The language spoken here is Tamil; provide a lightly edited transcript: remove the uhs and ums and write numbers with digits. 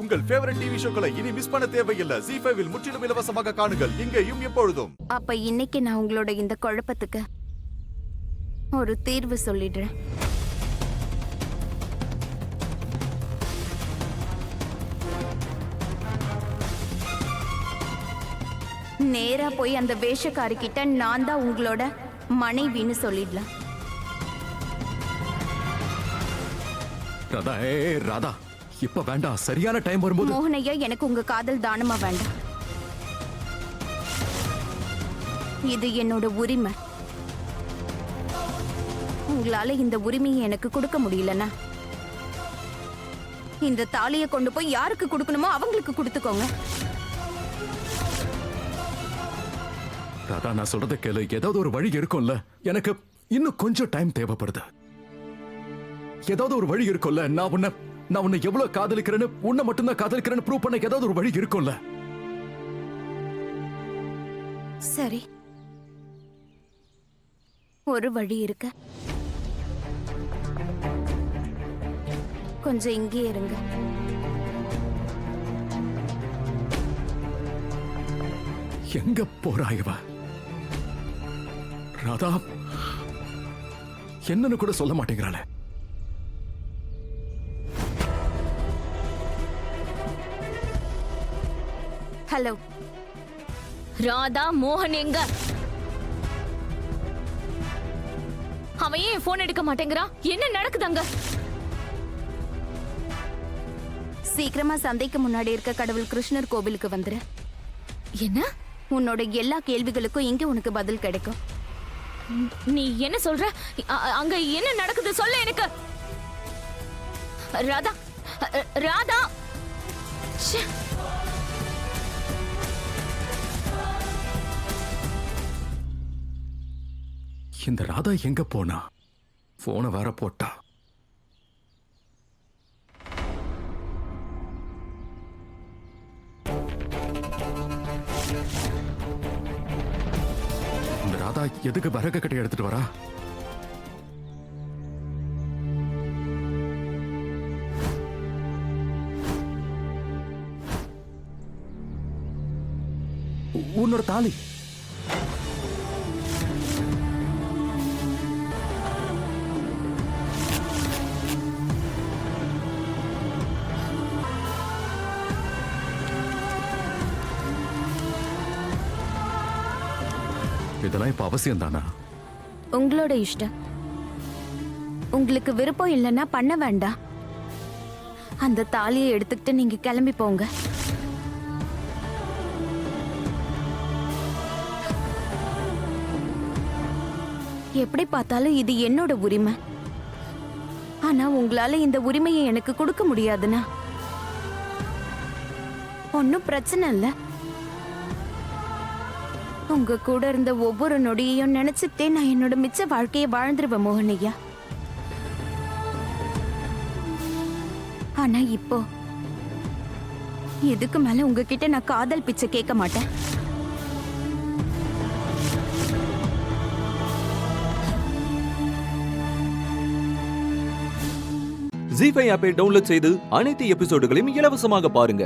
உங்கள் ஃபேவரட் டிவி ஷோக்களை இனி மிஸ் பண்ண தேவையில்லை. ஜீ5 இல் முற்றிலும் இலவசமாக காணுங்கள், இங்கேயும் எப்பொழுதும். அப்ப இன்னைக்கு நான் உங்களோட இந்த குழப்பத்துக்கு ஒரு தீர்வு சொல்லிடுறேன். நேரா போய் அந்த வேஷக்காரி கிட்ட நான் தான் உங்களோட மனைவின்னு சொல்லிடலாம். ராதா, ராதா, இப்ப வேண்டாம். சரியான டைம் வரும்போது. மோகனையா, எனக்கு உங்க காதல் தானமா வேண்டாம். இது என்னோட உரிமை. உங்களால இந்த உரிமையை எனக்கு கொடுக்க முடியலன்னா இந்த தாலியை கொண்டு போய் யாருக்கு கொடுக்கணுமோ அவங்களுக்கு கொடுத்துக்கோங்க. ராதா, நான் சொல்றத கேளு. ஏதாவது ஒரு வழி இருக்கும்ல. எனக்கு இன்னும் கொஞ்சம் டைம் தேவைப்படுது. ஏதாவது ஒரு வழி இருக்கும்ல. நான் உன்னை எவ்வளவு காதலிக்கிறேன்னு, உன்னை மட்டும்தான் காதலிக்கிறேன்னு ப்ரூவ் பண்ண ஏதாவது ஒரு வழி இருக்கும்ல. சரி, ஒரு வழி இருக்கு. கொஞ்சம் இங்கே இருங்க. எங்க போறாயவ? ராதா, என்னன்னு கூட சொல்ல மாட்டேங்கிறாளே. ஹலோ ராதா, மோகன் எங்க? அவன் ஏன் போன் எடுக்க மாட்டேங்கிறான்? என்ன நடக்குது அங்க? சீக்கிரமா சந்தைக்கு முன்னாடி இருக்க கடவுள் கிருஷ்ணர் கோவிலுக்கு வந்துரு. என்ன? உன்னோட எல்லா கேள்விகளுக்கும் இங்க உனக்கு பதில் கிடைக்கும். நீ என்ன சொல்ற? அங்க என்ன நடக்குது சொல்ல எனக்கு. ராதா, ராதா. ச்சே. இந்த ராதா எங்க போனா? போன வேற போட்டா. இந்த ராதா எதுக்கு விறகு கட்டை எடுத்துட்டு வரா? உன்னோட தாலி. இதெல்லாம் இப்ப அவசியம் தானா? உங்களோட இஷ்டம். உங்களுக்கு விருப்பம் இல்லைன்னா பண்ண வேண்டாம். அந்த தாலியை எடுத்துக்கிட்டு நீங்க கிளம்பி போங்க. எப்படி பார்த்தாலும் இது என்னோட உரிமை. ஆனா உங்களால இந்த உரிமையை எனக்கு கொடுக்க முடியாதுன்னா ஒன்னும் பிரச்சனை இல்லை. உங்க கூட இருந்த ஒவ்வொரு நொடியையும் நினைச்சுட்டே நான் என்னோட மிச்ச வாழ்க்கையை வாழ்ந்துருவேன் மோகனையா. ஆனா இப்போ இதுக்கு மேல உங்ககிட்ட நான் காதல் பிச்சை கேட்க மாட்டேன். ஜீ5 ஆப்பை டவுன்லோட் செய்து அனைத்து எபிசோடுகளையும் இலவசமாக பாருங்க.